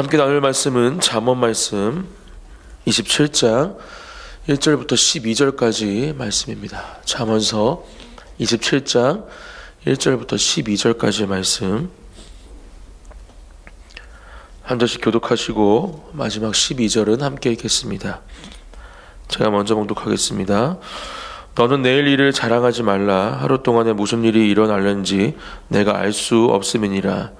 함께 나눌 말씀은 잠언 말씀 27장 1절부터 12절까지 말씀입니다. 잠언서 27장 1절부터 12절까지 말씀 한 절씩 교독하시고 마지막 12절은 함께 읽겠습니다. 제가 먼저 봉독하겠습니다. 너는 내일 일을 자랑하지 말라. 하루 동안에 무슨 일이 일어날는지 내가 알 수 없음이니라.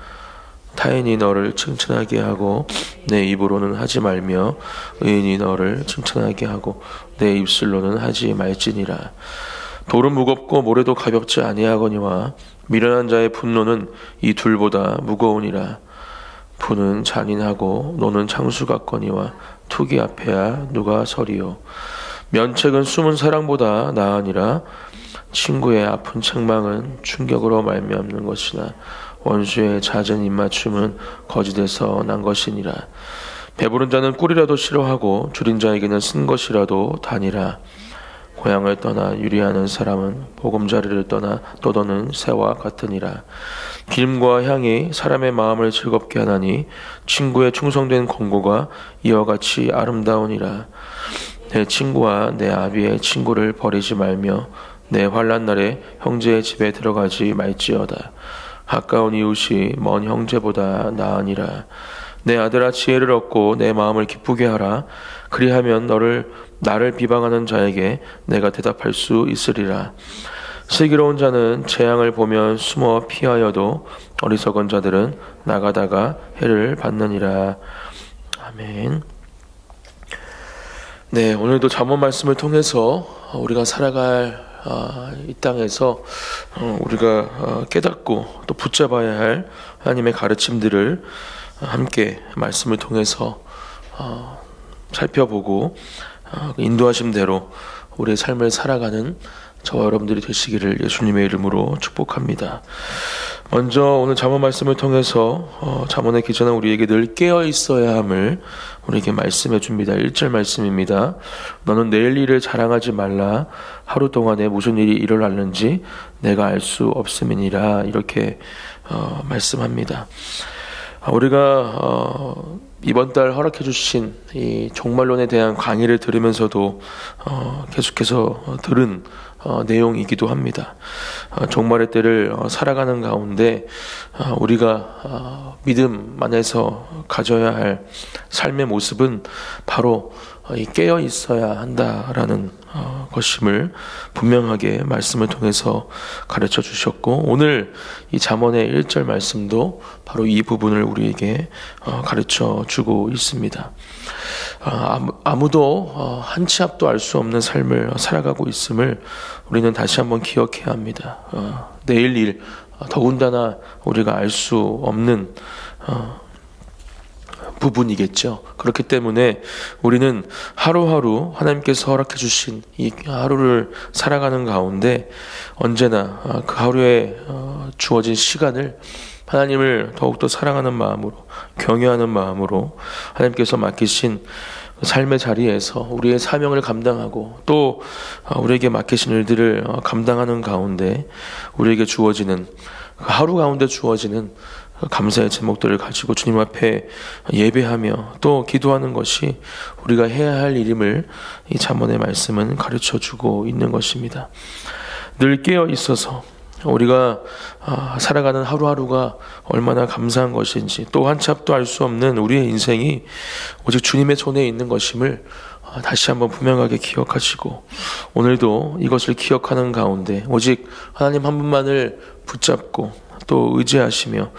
타인이 너를 칭찬하게 하고 내 입으로는 하지 말며 의인이 너를 칭찬하게 하고 내 입술로는 하지 말지니라. 돌은 무겁고 모래도 가볍지 아니하거니와 미련한 자의 분노는 이 둘보다 무거우니라. 분은 잔인하고 노는 창수 같거니와 투기 앞에야 누가 서리요. 면책은 숨은 사랑보다 나으니라. 친구의 아픈 책망은 충격으로 말미암는 것이나 원수의 잦은 입맞춤은 거짓에서 난 것이니라. 배부른 자는 꿀이라도 싫어하고 줄인 자에게는 쓴 것이라도 다니라. 고향을 떠나 유리하는 사람은 보금자리를 떠나 떠도는 새와 같으니라. 기름과 향이 사람의 마음을 즐겁게 하나니 친구의 충성된 권고가 이와 같이 아름다우니라. 내 친구와 내 아비의 친구를 버리지 말며 내 환난 날에 형제의 집에 들어가지 말지어다. 가까운 이웃이 먼 형제보다 나으니라. 내 아들아 지혜를 얻고 내 마음을 기쁘게 하라. 그리하면 나를 비방하는 자에게 내가 대답할 수 있으리라. 슬기로운 자는 재앙을 보면 숨어 피하여도 어리석은 자들은 나가다가 해를 받느니라. 아멘. 네, 오늘도 잠언 말씀을 통해서 우리가 살아갈 이 땅에서 우리가 깨닫고 또 붙잡아야 할 하나님의 가르침들을 함께 말씀을 통해서 살펴보고 인도하심대로 우리의 삶을 살아가는 저와 여러분들이 되시기를 예수님의 이름으로 축복합니다. 먼저 오늘 잠언 말씀을 통해서 잠언의 기자는 우리에게 늘 깨어 있어야 함을 우리에게 말씀해 줍니다. 1절 말씀입니다. 너는 내일 일을 자랑하지 말라. 하루 동안에 무슨 일이 일어났는지 내가 알 수 없음이니라. 이렇게 말씀합니다. 우리가 이번 달 허락해 주신 이 종말론에 대한 강의를 들으면서도 계속해서 들은 내용이기도 합니다. 종말의 때를 살아가는 가운데 우리가 믿음 안에서 가져야 할 삶의 모습은 바로 깨어 있어야 한다라는 것임을 분명하게 말씀을 통해서 가르쳐 주셨고, 오늘 이 잠언의 1절 말씀도 바로 이 부분을 우리에게 가르쳐 주고 있습니다. 아무도 한 치 앞도 알 수 없는 삶을 살아가고 있음을 우리는 다시 한번 기억해야 합니다. 내일 일, 더군다나 우리가 알 수 없는 부분이겠죠. 그렇기 때문에 우리는 하루하루 하나님께서 허락해 주신 이 하루를 살아가는 가운데 언제나 그 하루에 주어진 시간을 하나님을 더욱더 사랑하는 마음으로, 경외하는 마음으로 하나님께서 맡기신 삶의 자리에서 우리의 사명을 감당하고 또 우리에게 맡기신 일들을 감당하는 가운데 우리에게 주어지는, 하루 가운데 주어지는 감사의 제목들을 가지고 주님 앞에 예배하며 또 기도하는 것이 우리가 해야 할 일임을 이 잠언의 말씀은 가르쳐주고 있는 것입니다. 늘 깨어 있어서 우리가 살아가는 하루하루가 얼마나 감사한 것인지, 또 한 치 앞도 알 수 없는 우리의 인생이 오직 주님의 손에 있는 것임을 다시 한번 분명하게 기억하시고, 오늘도 이것을 기억하는 가운데 오직 하나님 한 분만을 붙잡고 또 의지하시며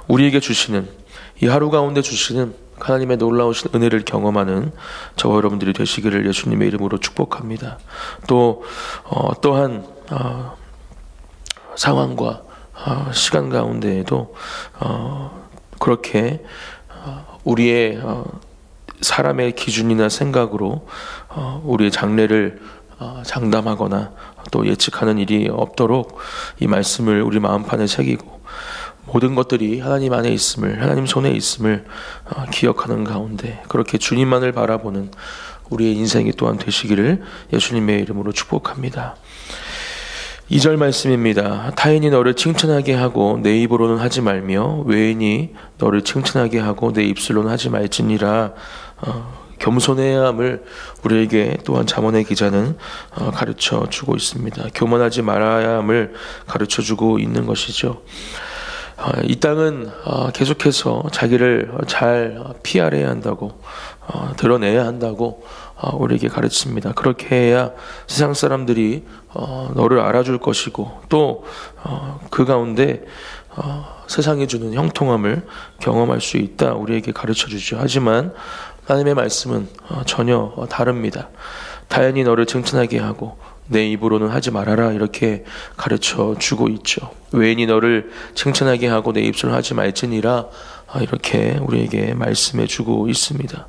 우리에게 주시는 이 하루 가운데 주시는 하나님의 놀라우신 은혜를 경험하는 저와 여러분들이 되시기를 예수님의 이름으로 축복합니다. 또 어떠한 상황과 시간 가운데에도 그렇게 우리의 사람의 기준이나 생각으로 우리의 장래를 장담하거나 또 예측하는 일이 없도록 이 말씀을 우리 마음판에 새기고 모든 것들이 하나님 안에 있음을, 하나님 손에 있음을 기억하는 가운데 그렇게 주님만을 바라보는 우리의 인생이 또한 되시기를 예수님의 이름으로 축복합니다. 2절 말씀입니다. 타인이 너를 칭찬하게 하고 내 입으로는 하지 말며 외인이 너를 칭찬하게 하고 내 입술로는 하지 말지니라. 겸손해야 함을 우리에게 또한 잠언의 기자는 가르쳐 주고 있습니다. 교만하지 말아야 함을 가르쳐 주고 있는 것이죠. 이 땅은 계속해서 자기를 잘 PR해야 한다고, 드러내야 한다고 우리에게 가르칩니다. 그렇게 해야 세상 사람들이 너를 알아줄 것이고, 또 그 가운데 세상이 주는 형통함을 경험할 수 있다 우리에게 가르쳐 주죠. 하지만 하나님의 말씀은 전혀 다릅니다. 타인이 너를 칭찬하게 하고 내 입으로는 하지 말아라, 이렇게 가르쳐 주고 있죠. 외인이 너를 칭찬하게 하고 내 입술로 하지 말지니라, 이렇게 우리에게 말씀해 주고 있습니다.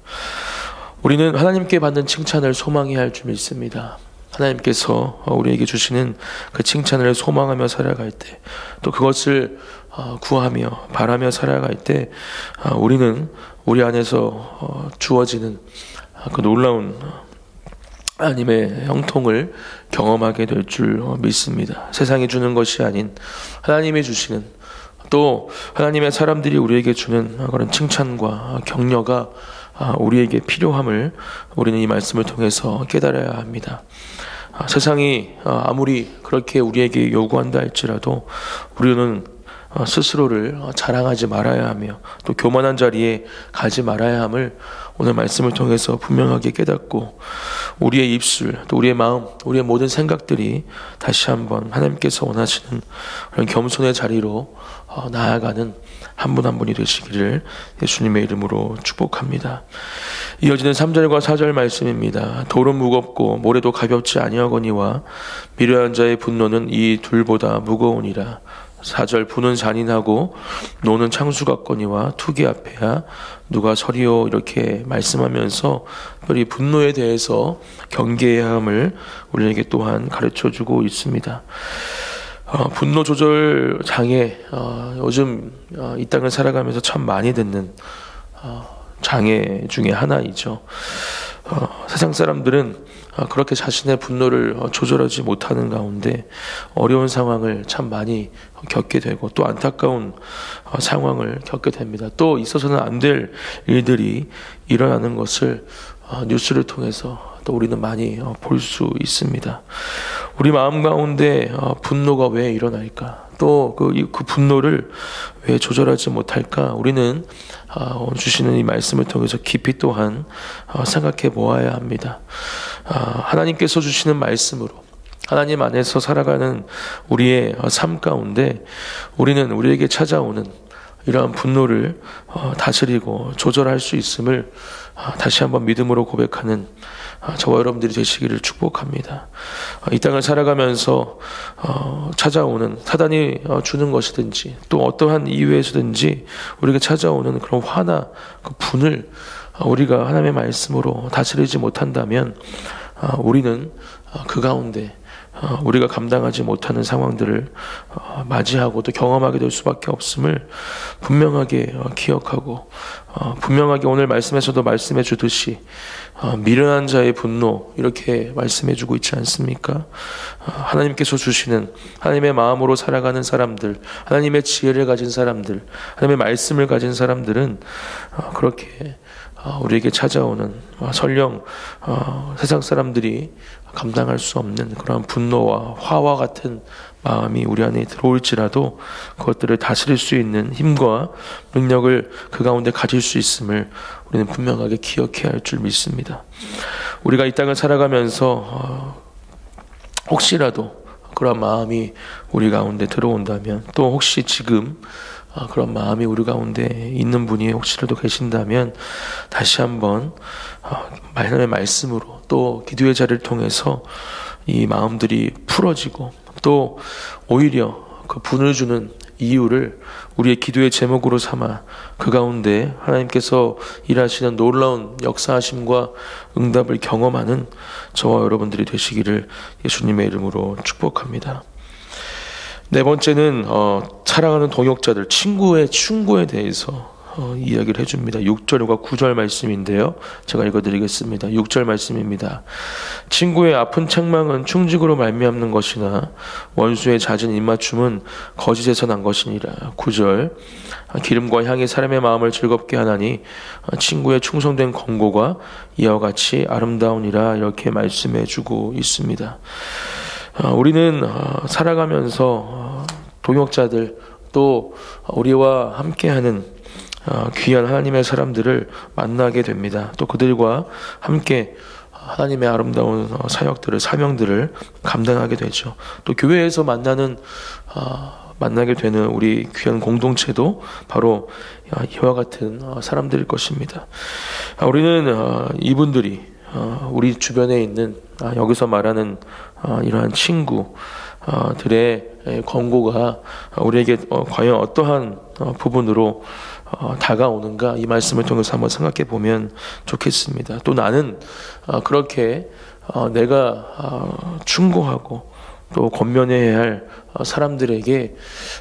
우리는 하나님께 받는 칭찬을 소망해야 할 줄 믿습니다. 하나님께서 우리에게 주시는 그 칭찬을 소망하며 살아갈 때, 또 그것을 구하며 바라며 살아갈 때 우리는 우리 안에서 주어지는 그 놀라운 하나님의 형통을 경험하게 될 줄 믿습니다. 세상이 주는 것이 아닌 하나님이 주시는, 또 하나님의 사람들이 우리에게 주는 그런 칭찬과 격려가 우리에게 필요함을 우리는 이 말씀을 통해서 깨달아야 합니다. 세상이 아무리 그렇게 우리에게 요구한다 할지라도 우리는 스스로를 자랑하지 말아야 하며 또 교만한 자리에 가지 말아야 함을 오늘 말씀을 통해서 분명하게 깨닫고, 우리의 입술, 또 우리의 마음, 우리의 모든 생각들이 다시 한번 하나님께서 원하시는 그런 겸손의 자리로 나아가는 한 분 한 분이 되시기를 예수님의 이름으로 축복합니다. 이어지는 3절과 4절 말씀입니다. 돌은 무겁고 모래도 가볍지 아니하거니와 미련한 자의 분노는 이 둘보다 무거우니라. 4절, 분은 잔인하고 노는 창수 같거니와 투기 앞에야 누가 서리오, 이렇게 말씀하면서 특별히 분노에 대해서 경계해야 함을 우리에게 또한 가르쳐주고 있습니다. 분노 조절 장애, 요즘 이 땅을 살아가면서 참 많이 듣는 장애 중에 하나이죠. 세상 사람들은 그렇게 자신의 분노를 조절하지 못하는 가운데 어려운 상황을 참 많이 겪게 되고, 또 안타까운 상황을 겪게 됩니다. 또 있어서는 안 될 일들이 일어나는 것을 뉴스를 통해서 또 우리는 많이 볼 수 있습니다. 우리 마음 가운데 분노가 왜 일어날까? 또 그 분노를 왜 조절하지 못할까? 우리는 주시는 이 말씀을 통해서 깊이 또한 생각해 보아야 합니다. 하나님께서 주시는 말씀으로 하나님 안에서 살아가는 우리의 삶 가운데 우리는 우리에게 찾아오는 이러한 분노를 다스리고 조절할 수 있음을 다시 한번 믿음으로 고백하는 저와 여러분들이 되시기를 축복합니다. 이 땅을 살아가면서 찾아오는 사단이 주는 것이든지 또 어떠한 이유에서든지 우리가 찾아오는 그런 화나 그 분을 우리가 하나님의 말씀으로 다스리지 못한다면 우리는 그 가운데 우리가 감당하지 못하는 상황들을 맞이하고 또 경험하게 될 수밖에 없음을 분명하게 기억하고, 분명하게 오늘 말씀에서도 말씀해 주듯이 미련한 자의 분노, 이렇게 말씀해 주고 있지 않습니까? 하나님께서 주시는 하나님의 마음으로 살아가는 사람들, 하나님의 지혜를 가진 사람들, 하나님의 말씀을 가진 사람들은 그렇게 우리에게 찾아오는 설령 세상 사람들이 감당할 수 없는 그런 분노와 화와 같은 마음이 우리 안에 들어올지라도 그것들을 다스릴 수 있는 힘과 능력을 그 가운데 가질 수 있음을 우리는 분명하게 기억해야 할 줄 믿습니다. 우리가 이 땅을 살아가면서 혹시라도 그런 마음이 우리 가운데 들어온다면, 또 혹시 지금 그런 마음이 우리 가운데 있는 분이 혹시라도 계신다면 다시 한번 하나님의 말씀으로 또 기도의 자리를 통해서 이 마음들이 풀어지고, 또 오히려 그 분을 주는 이유를 우리의 기도의 제목으로 삼아 그 가운데 하나님께서 일하시는 놀라운 역사하심과 응답을 경험하는 저와 여러분들이 되시기를 예수님의 이름으로 축복합니다. 네 번째는 사랑하는 동역자들, 친구의 충고에 대해서 이야기를 해줍니다. 6절과 9절 말씀인데요. 제가 읽어드리겠습니다. 6절 말씀입니다. 친구의 아픈 책망은 충직으로 말미암는 것이나 원수의 잦은 입맞춤은 거짓에서 난 것이니라. 9절 기름과 향이 사람의 마음을 즐겁게 하나니 친구의 충성된 권고가 이와 같이 아름다우니라. 이렇게 말씀해주고 있습니다. 우리는 살아가면서 동역자들 또 우리와 함께하는 귀한 하나님의 사람들을 만나게 됩니다. 또 그들과 함께 하나님의 아름다운 사역들을 사명들을 감당하게 되죠. 또 교회에서 만나게 되는 우리 귀한 공동체도 바로 이와 같은 사람들일 것입니다. 우리는 이분들이 우리 주변에 있는 여기서 말하는 이러한 친구들의 권고가 우리에게 과연 어떠한 부분으로 다가오는가, 이 말씀을 통해서 한번 생각해 보면 좋겠습니다. 또 나는 그렇게 내가 충고하고 또 권면해야 할 사람들에게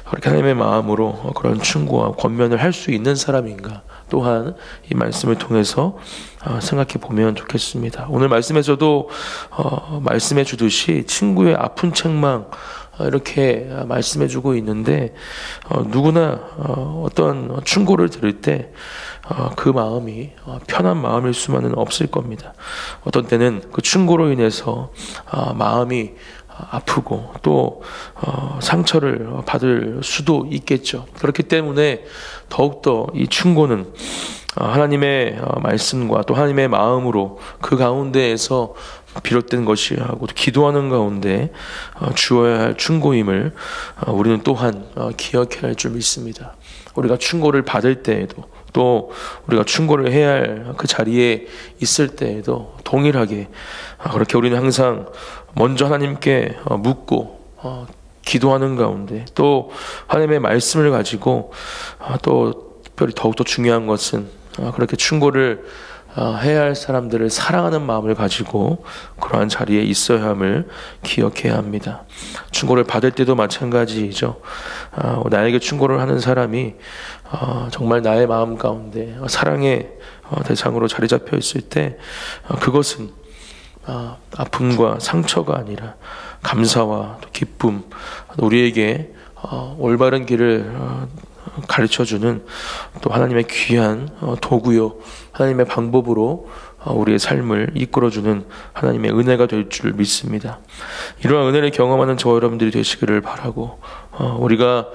그렇게 하나님의 마음으로 그런 충고와 권면을 할 수 있는 사람인가, 또한 이 말씀을 통해서 생각해 보면 좋겠습니다. 오늘 말씀에서도 말씀해 주듯이 친구의 아픈 책망 이렇게 말씀해 주고 있는데, 누구나 어떤 충고를 들을 때 그 마음이 편한 마음일 수만은 없을 겁니다. 어떤 때는 그 충고로 인해서 마음이 아프고 또 상처를 받을 수도 있겠죠. 그렇기 때문에 더욱더 이 충고는 하나님의 말씀과 또 하나님의 마음으로 그 가운데에서 비롯된 것이야 하고 기도하는 가운데 주어야 할 충고임을 우리는 또한 기억해야 할 줄 믿습니다. 우리가 충고를 받을 때에도 또 우리가 충고를 해야 할 그 자리에 있을 때에도 동일하게 그렇게 우리는 항상 먼저 하나님께 묻고 기도하는 가운데 또 하나님의 말씀을 가지고 또 특별히 더욱더 중요한 것은 그렇게 충고를 해야 할 사람들을 사랑하는 마음을 가지고 그러한 자리에 있어야 함을 기억해야 합니다. 충고를 받을 때도 마찬가지이죠. 나에게 충고를 하는 사람이 정말 나의 마음 가운데 사랑의 대상으로 자리 잡혀 있을 때 그것은 아픔과 상처가 아니라 감사와 기쁨, 우리에게 올바른 길을 가르쳐주는 또 하나님의 귀한 도구요, 하나님의 방법으로 우리의 삶을 이끌어주는 하나님의 은혜가 될 줄 믿습니다. 이러한 은혜를 경험하는 저와 여러분들이 되시기를 바라고, 우리가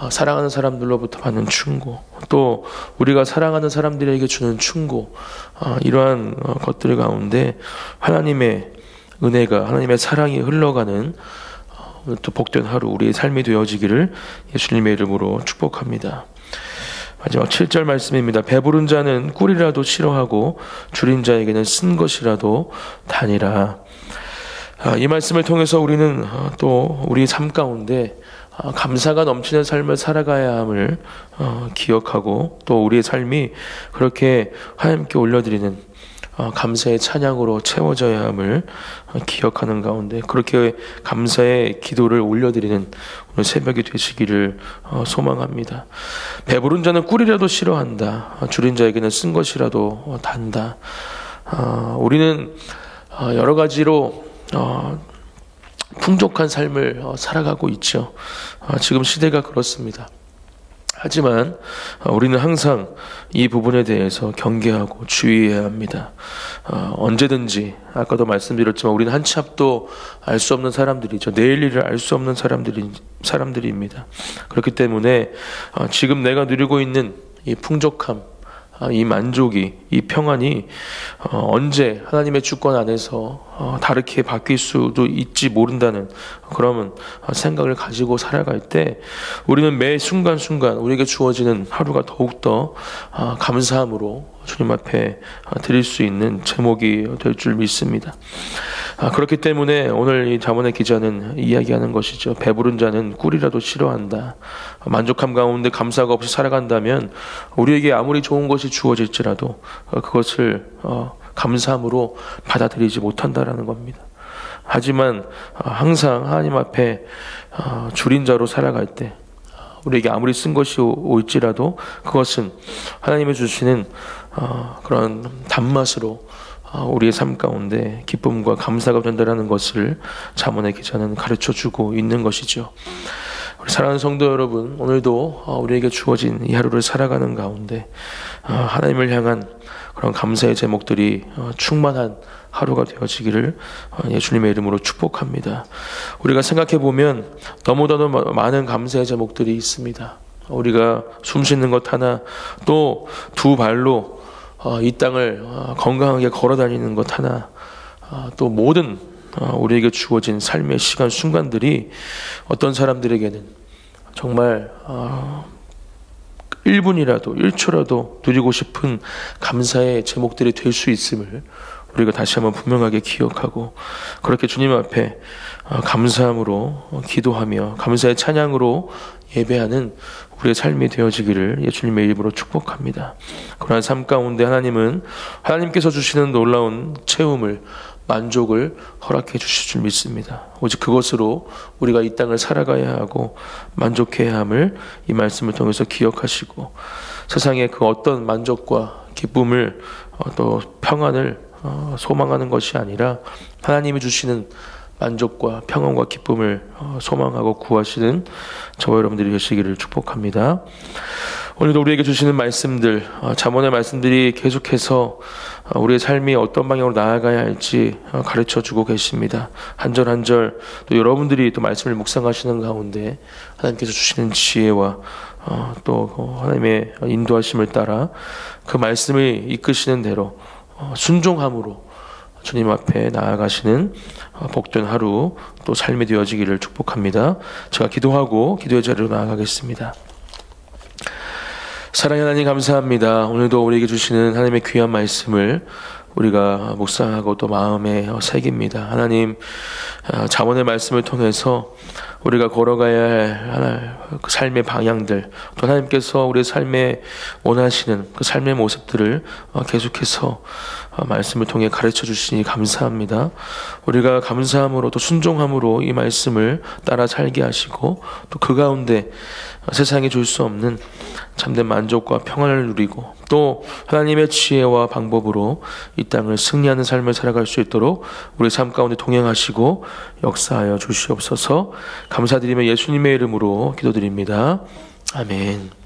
사랑하는 사람들로부터 받는 충고, 또 우리가 사랑하는 사람들에게 주는 충고, 이러한 것들 가운데 하나님의 은혜가, 하나님의 사랑이 흘러가는 또 복된 하루 우리의 삶이 되어지기를 예수님의 이름으로 축복합니다. 마지막 7절 말씀입니다. 배부른 자는 꿀이라도 싫어하고 줄인 자에게는 쓴 것이라도 다니라. 이 말씀을 통해서 우리는 또 우리 삶 가운데 감사가 넘치는 삶을 살아가야 함을 기억하고, 또 우리의 삶이 그렇게 하나님께 올려드리는 감사의 찬양으로 채워져야 함을 기억하는 가운데 그렇게 감사의 기도를 올려드리는 오늘 새벽이 되시기를 소망합니다. 배부른 자는 꿀이라도 싫어한다. 줄인 자에게는 쓴 것이라도 단다. 우리는 여러 가지로 풍족한 삶을 살아가고 있죠. 지금 시대가 그렇습니다. 하지만 우리는 항상 이 부분에 대해서 경계하고 주의해야 합니다. 언제든지, 아까도 말씀드렸지만 우리는 한 치 앞도 알 수 없는 사람들이죠. 내일 일을 알 수 없는 사람들입니다. 그렇기 때문에 지금 내가 누리고 있는 이 풍족함, 이 만족이, 이 평안이 언제 하나님의 주권 안에서 다르게 바뀔 수도 있지 모른다는 그런 생각을 가지고 살아갈 때 우리는 매 순간순간 우리에게 주어지는 하루가 더욱더 감사함으로 주님 앞에 드릴 수 있는 제목이 될 줄 믿습니다. 그렇기 때문에 오늘 이 잠언의 기자는 이야기하는 것이죠. 배부른 자는 꿀이라도 싫어한다. 만족함 가운데 감사가 없이 살아간다면 우리에게 아무리 좋은 것이 주어질지라도 그것을 감사함으로 받아들이지 못한다라는 겁니다. 하지만 항상 하나님 앞에 줄인 자로 살아갈 때 우리에게 아무리 쓴 것이 올지라도 그것은 하나님이 주시는 그런 단맛으로 우리의 삶 가운데 기쁨과 감사가 전달하는 것을 잠언의 기자는 가르쳐주고 있는 것이죠. 우리 사랑하는 성도 여러분, 오늘도 우리에게 주어진 이 하루를 살아가는 가운데 하나님을 향한 그런 감사의 제목들이 충만한 하루가 되어지기를 예수님의 이름으로 축복합니다. 우리가 생각해보면 너무나도 많은 감사의 제목들이 있습니다. 우리가 숨 쉬는 것 하나, 또 두 발로 이 땅을 건강하게 걸어다니는 것 하나, 또 모든 우리에게 주어진 삶의 시간 순간들이 어떤 사람들에게는 정말 1분이라도 1초라도 누리고 싶은 감사의 제목들이 될 수 있음을 우리가 다시 한번 분명하게 기억하고, 그렇게 주님 앞에 감사함으로 기도하며 감사의 찬양으로 예배하는 우리의 삶이 되어지기를 예수님의 이름으로 축복합니다. 그러한 삶 가운데 하나님께서 주시는 놀라운 체험을, 만족을 허락해 주실 줄 믿습니다. 오직 그것으로 우리가 이 땅을 살아가야 하고 만족해야 함을 이 말씀을 통해서 기억하시고, 세상의 그 어떤 만족과 기쁨을 또 평안을 소망하는 것이 아니라 하나님이 주시는 만족과 평안과 기쁨을 소망하고 구하시는 저와 여러분들이 되시기를 축복합니다. 오늘도 우리에게 주시는 말씀들, 잠언의 말씀들이 계속해서 우리의 삶이 어떤 방향으로 나아가야 할지 가르쳐주고 계십니다. 한 절 한 절 또 여러분들이 또 말씀을 묵상하시는 가운데 하나님께서 주시는 지혜와 또 하나님의 인도하심을 따라 그 말씀을 이끄시는 대로 순종함으로 주님 앞에 나아가시는 복된 하루, 또 삶이 되어지기를 축복합니다. 제가 기도하고 기도의 자리로 나아가겠습니다. 사랑의 하나님, 감사합니다. 오늘도 우리에게 주시는 하나님의 귀한 말씀을 우리가 묵상하고 또 마음에 새깁니다. 하나님, 잠언의 말씀을 통해서 우리가 걸어가야 할 그 삶의 방향들, 또 하나님께서 우리의 삶에 원하시는 그 삶의 모습들을 계속해서 말씀을 통해 가르쳐 주시니 감사합니다. 우리가 감사함으로 또 순종함으로 이 말씀을 따라 살게 하시고, 또 그 가운데 세상이 줄 수 없는 참된 만족과 평안을 누리고, 또 하나님의 지혜와 방법으로 이 땅을 승리하는 삶을 살아갈 수 있도록 우리 삶 가운데 동행하시고 역사하여 주시옵소서. 감사드리며 예수님의 이름으로 기도드립니다. 아멘.